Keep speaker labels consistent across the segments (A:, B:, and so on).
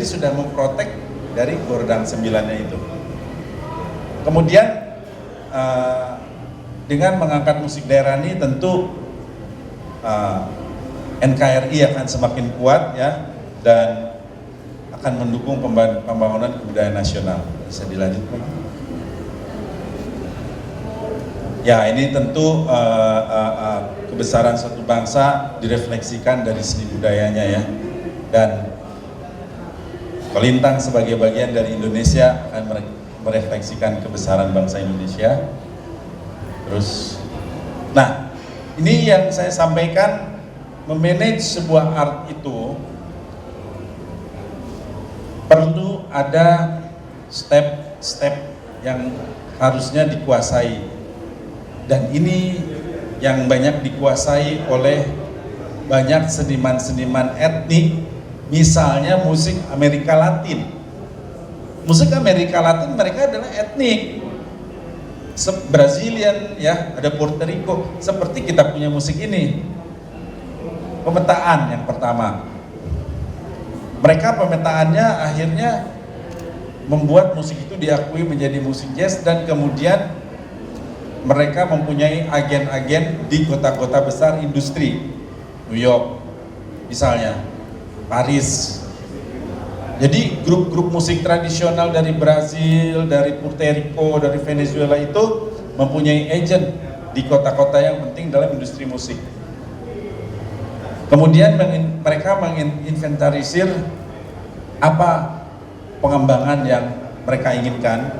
A: sendiri sudah memprotek dari Gordang 9-nya itu. Kemudian dengan mengangkat musik daerah ini tentu NKRI akan semakin kuat ya, dan akan mendukung pembangunan kebudayaan nasional. Bisa dilanjutkan? Ya, ini tentu kebesaran suatu bangsa direfleksikan dari seni budayanya ya, dan Kolintang sebagai bagian dari Indonesia akan merefleksikan kebesaran bangsa Indonesia. Terus, nah ini yang saya sampaikan, memanage sebuah art itu perlu ada step-step yang harusnya dikuasai, dan ini yang banyak dikuasai oleh banyak seniman-seniman etnik. Misalnya musik Amerika Latin. Musik Amerika Latin mereka adalah etnik. Brazilian ya, ada Puerto Rico, seperti kita punya musik ini. Pemetaan yang pertama. Mereka pemetaannya akhirnya membuat musik itu diakui menjadi musik jazz, dan kemudian mereka mempunyai agen-agen di kota-kota besar industri. New York misalnya, Paris. Jadi grup-grup musik tradisional dari Brazil, dari Puerto Rico, dari Venezuela itu mempunyai agent di kota-kota yang penting dalam industri musik. Kemudian mereka menginventarisir apa pengembangan yang mereka inginkan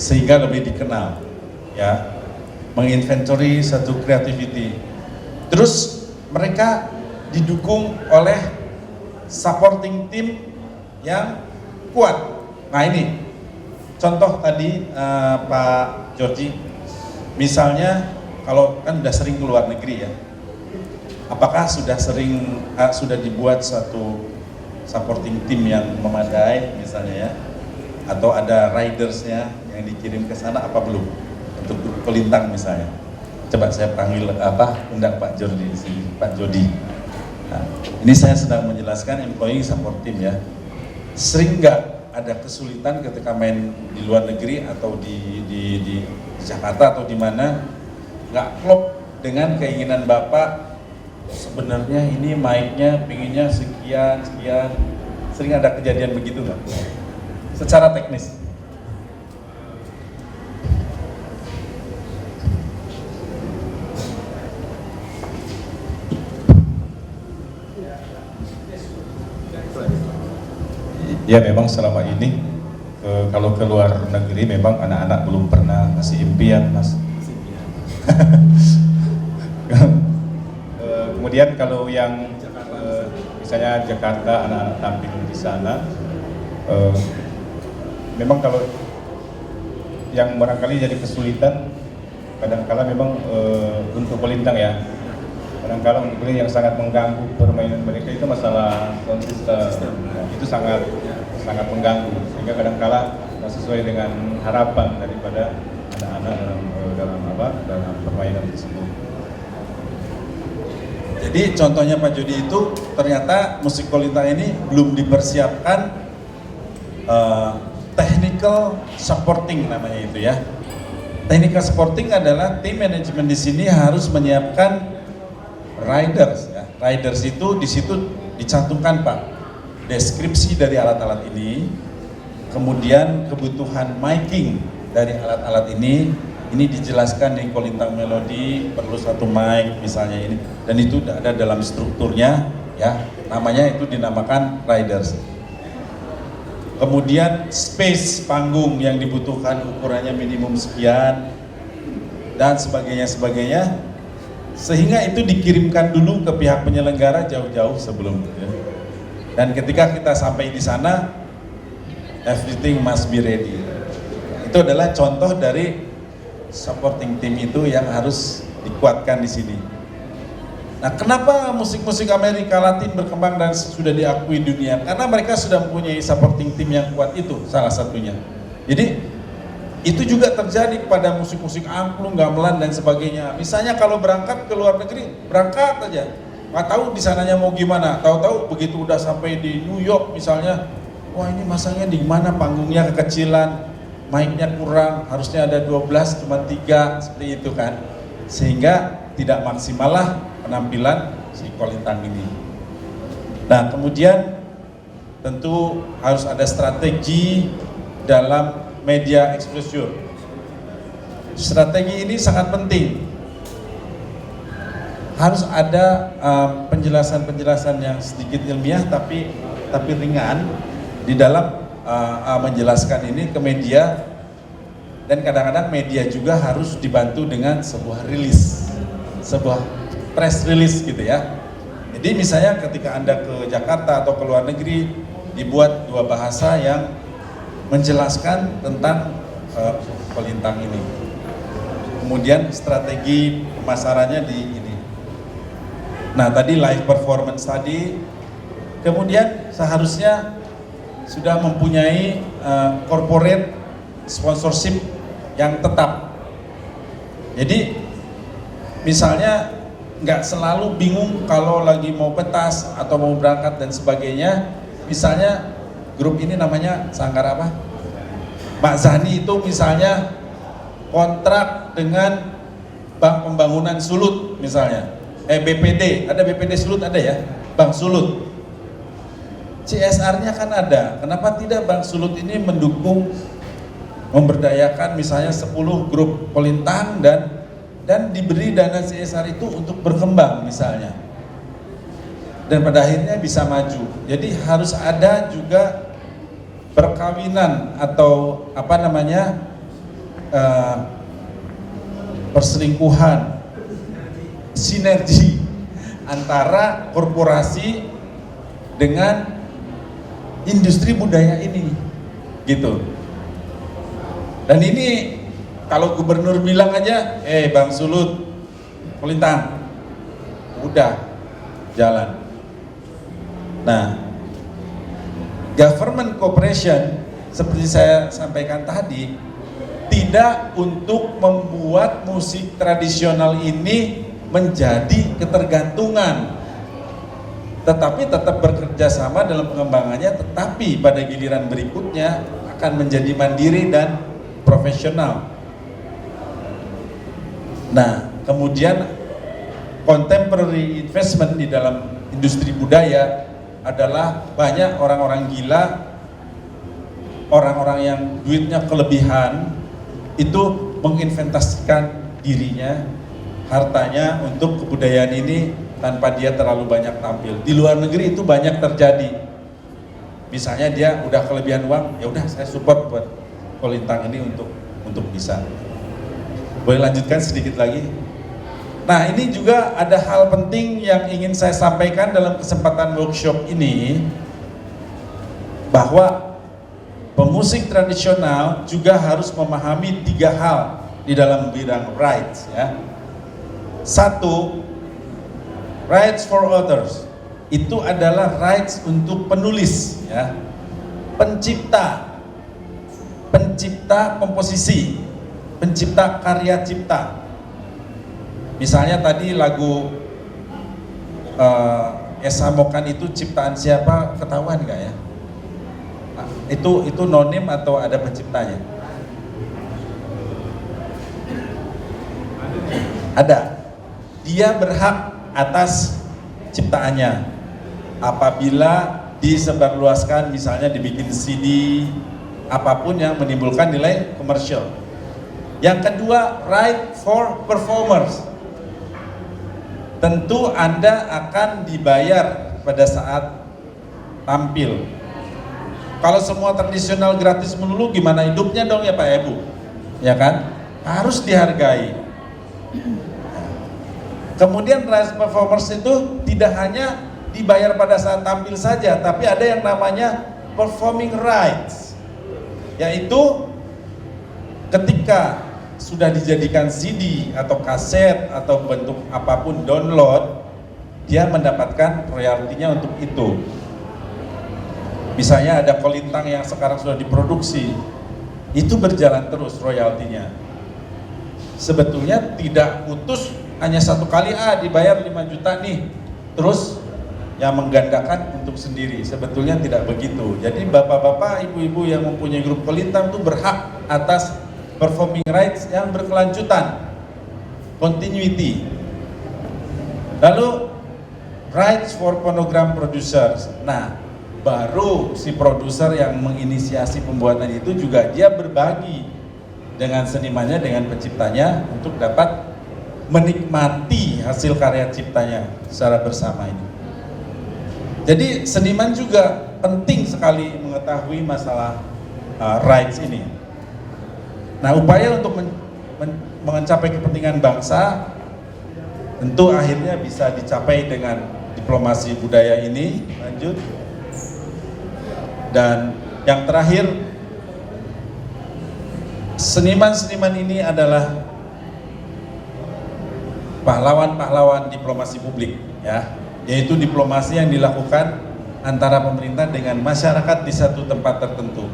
A: sehingga lebih dikenal, ya, menginventory satu creativity. Terus mereka didukung oleh supporting team yang kuat. Nah ini contoh tadi Pak Georgie, misalnya kalau kan udah sering ke luar negeri ya, apakah sudah dibuat suatu supporting team yang memadai misalnya ya, atau ada ridersnya yang dikirim ke sana, apa belum untuk grup Kolintang misalnya? Coba saya panggil undang Pak Jordi di sini, Pak Jody. Nah, ini saya sedang menjelaskan employee support team ya. Sering nggak ada kesulitan ketika main di luar negeri atau di Jakarta atau di mana, nggak klop dengan keinginan Bapak? Sebenarnya ini mic-nya pinginnya sekian. Sering ada kejadian begitu nggak? Secara teknis. Ya memang selama ini kalau ke luar negeri memang anak-anak belum pernah kasih impian, Mas. Kemudian kalau yang misalnya Jakarta, anak-anak tampil di sana, memang kalau yang barangkali jadi kesulitan kadang-kala memang untuk Kolintang ya, kadang-kala untuk yang sangat mengganggu permainan mereka itu masalah konsisten. Itu sangat mengganggu, sehingga kadang-kala tidak sesuai dengan harapan daripada anak-anak dalam permainan tersebut. Jadi contohnya Pak Jody itu ternyata musik Kolintang ini belum dipersiapkan technical supporting namanya itu ya. Technical supporting adalah tim manajemen di sini harus menyiapkan riders ya. Riders itu di situ dicantumkan Pak deskripsi dari alat-alat ini, kemudian kebutuhan miking dari alat-alat ini dijelaskan di Kolintang Melody perlu satu mic misalnya ini, dan itu ada dalam strukturnya ya, namanya itu dinamakan riders. Kemudian space panggung yang dibutuhkan ukurannya minimum sekian dan sebagainya, sehingga itu dikirimkan dulu ke pihak penyelenggara jauh-jauh sebelum ya. Dan ketika kita sampai di sana, everything must be ready. Itu adalah contoh dari supporting team itu yang harus dikuatkan di sini. Nah, kenapa musik-musik Amerika Latin berkembang dan sudah diakui dunia? Karena mereka sudah mempunyai supporting team yang kuat, itu salah satunya. Jadi itu juga terjadi kepada musik-musik angklung, gamelan dan sebagainya. Misalnya kalau berangkat ke luar negeri, berangkat aja, nggak tahu di sananya mau gimana. Tahu-tahu begitu udah sampai di New York misalnya, wah ini masangnya di mana, panggungnya kekecilan, mic-nya kurang, harusnya ada 12 cuma 3, seperti itu kan, sehingga tidak maksimal lah penampilan si Kolintang ini. Nah kemudian tentu harus ada strategi dalam media exposure. Strategi ini sangat penting. Harus ada penjelasan-penjelasan yang sedikit ilmiah tapi ringan di dalam menjelaskan ini ke media, dan kadang-kadang media juga harus dibantu dengan sebuah rilis, sebuah press release gitu ya. Jadi misalnya ketika Anda ke Jakarta atau ke luar negeri, dibuat 2 bahasa yang menjelaskan tentang Kolintang ini. Kemudian strategi pemasarannya di ini. Nah tadi live performance tadi, kemudian seharusnya sudah mempunyai corporate sponsorship yang tetap. Jadi misalnya nggak selalu bingung kalau lagi mau pentas atau mau berangkat dan sebagainya. Misalnya grup ini namanya Sanggar apa? Mak Zani itu misalnya kontrak dengan Bank Pembangunan Sulut misalnya, BPD, ada BPD Sulut ada ya, Bank Sulut. CSR-nya kan ada, kenapa tidak Bank Sulut ini mendukung, memberdayakan misalnya 10 grup Kolintang dan diberi dana CSR itu untuk berkembang misalnya, dan pada akhirnya bisa maju. Jadi harus ada juga perkawinan atau apa namanya perselingkuhan, sinergi antara korporasi dengan industri budaya ini gitu. Dan ini kalau gubernur bilang aja, Bang Sulut, Kolintang, udah jalan. Nah, government cooperation seperti saya sampaikan tadi, tidak untuk membuat musik tradisional ini menjadi ketergantungan, tetapi tetap bekerja sama dalam pengembangannya, tetapi pada giliran berikutnya akan menjadi mandiri dan profesional. Nah, kemudian contemporary investment di dalam industri budaya adalah banyak orang-orang gila, orang-orang yang duitnya kelebihan, itu menginvestasikan dirinya, hartanya untuk kebudayaan ini tanpa dia terlalu banyak tampil. Di luar negeri itu banyak terjadi. Misalnya dia udah kelebihan uang, ya udah saya support buat Kolintang ini untuk bisa. Boleh lanjutkan sedikit lagi? Nah ini juga ada hal penting yang ingin saya sampaikan dalam kesempatan workshop ini, bahwa pemusik tradisional juga harus memahami 3 hal di dalam bidang rights ya. 1, rights for others, itu adalah rights untuk penulis ya, pencipta komposisi, pencipta karya cipta. Misalnya tadi lagu Esa Mokan itu ciptaan siapa, ketahuan nggak ya? Itu nonim atau ada penciptanya? Ada. Dia berhak atas ciptaannya apabila disebarluaskan, misalnya dibikin CD, apapun yang menimbulkan nilai komersial. Yang kedua, right for performers. Tentu Anda akan dibayar pada saat tampil. Kalau semua tradisional gratis melulu, gimana hidupnya dong ya Pak Ibu? Ya kan? Harus dihargai. Kemudian rights performers itu tidak hanya dibayar pada saat tampil saja, tapi ada yang namanya performing rights, yaitu ketika sudah dijadikan CD atau kaset atau bentuk apapun download, dia mendapatkan royaltinya untuk itu. Misalnya ada Kolintang yang sekarang sudah diproduksi, itu berjalan terus royaltinya. Sebetulnya tidak putus hanya 1 kali dibayar 5 juta nih, terus yang menggandakan untuk sendiri. Sebetulnya tidak begitu. Jadi bapak-bapak, ibu-ibu yang mempunyai grup Kolintang itu berhak atas performing rights yang berkelanjutan, continuity. Lalu rights for phonogram producers. Nah, baru si produser yang menginisiasi pembuatan itu juga dia berbagi dengan senimannya, dengan penciptanya untuk dapat menikmati hasil karya ciptanya secara bersama ini. Jadi seniman juga penting sekali mengetahui masalah rights ini. Nah, upaya untuk mencapai kepentingan bangsa tentu akhirnya bisa dicapai dengan diplomasi budaya ini. Lanjut. Dan yang terakhir, seniman-seniman ini adalah pahlawan-pahlawan diplomasi publik, ya, yaitu diplomasi yang dilakukan antara pemerintah dengan masyarakat di satu tempat tertentu.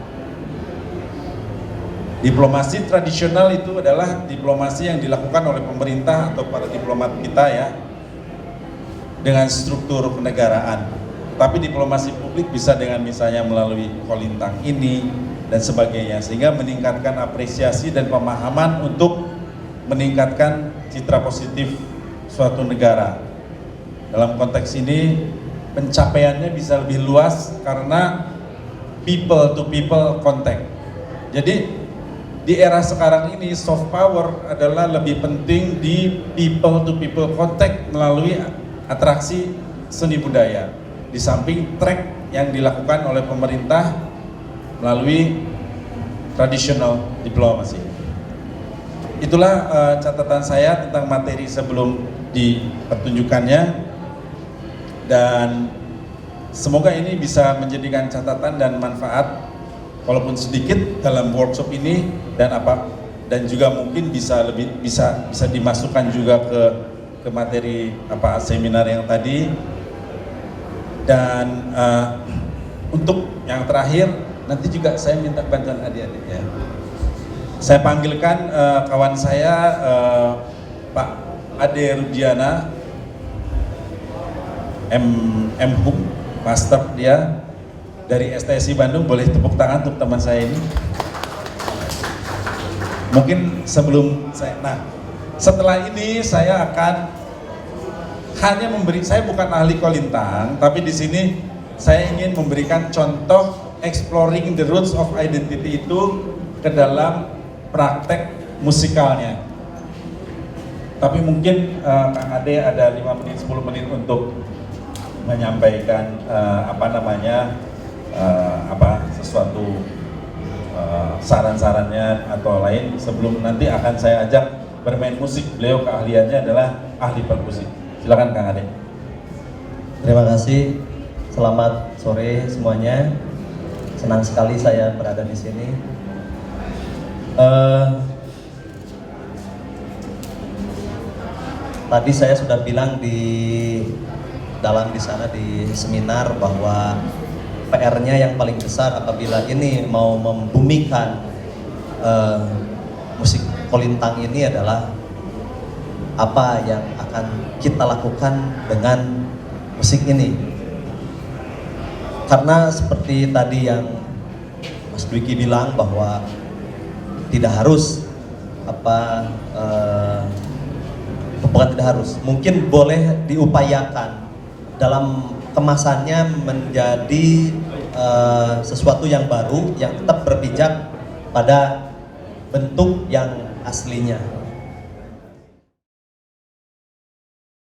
A: Diplomasi tradisional itu adalah diplomasi yang dilakukan oleh pemerintah atau para diplomat kita, ya, dengan struktur kenegaraan. Tapi diplomasi publik bisa dengan misalnya melalui Kolintang ini dan sebagainya, sehingga meningkatkan apresiasi dan pemahaman untuk meningkatkan citra positif suatu negara. Dalam konteks ini pencapaiannya bisa lebih luas karena people to people contact. Jadi di era sekarang ini soft power adalah lebih penting di people to people contact melalui atraksi seni budaya. Di samping track yang dilakukan oleh pemerintah melalui traditional diplomasi. Itulah catatan saya tentang materi sebelum dipertunjukannya, dan semoga ini bisa menjadikan catatan dan manfaat walaupun sedikit dalam workshop ini, dan juga mungkin bisa dimasukkan juga ke materi seminar yang tadi. Dan untuk yang terakhir, nanti juga saya minta bantuan adik-adik, ya. Saya panggilkan kawan saya, Pak Ade Rudiana, M.Hum, Master dia dari STSI Bandung. Boleh tepuk tangan untuk teman saya ini. Mungkin sebelum setelah ini saya akan hanya saya bukan ahli Kolintang, tapi di sini saya ingin memberikan contoh exploring the roots of identity itu ke dalam praktek musikalnya. Tapi mungkin Kang Ade ada 5 menit, 10 menit untuk menyampaikan sesuatu saran-sarannya atau lain, sebelum nanti akan saya ajak bermain musik. Beliau keahliannya adalah ahli perkusi. Silakan Kang Ade.
B: Terima kasih. Selamat sore semuanya. Senang sekali saya berada di sini. Tadi saya sudah bilang di sana di seminar bahwa PR-nya yang paling besar apabila ini mau membumikan musik Kolintang ini adalah apa yang akan kita lakukan dengan musik ini. Karena seperti tadi yang Mas Dwiki bilang bahwa tidak harus bukan tidak harus, mungkin boleh diupayakan dalam kemasannya menjadi sesuatu yang baru yang tetap berpijak pada bentuk yang aslinya.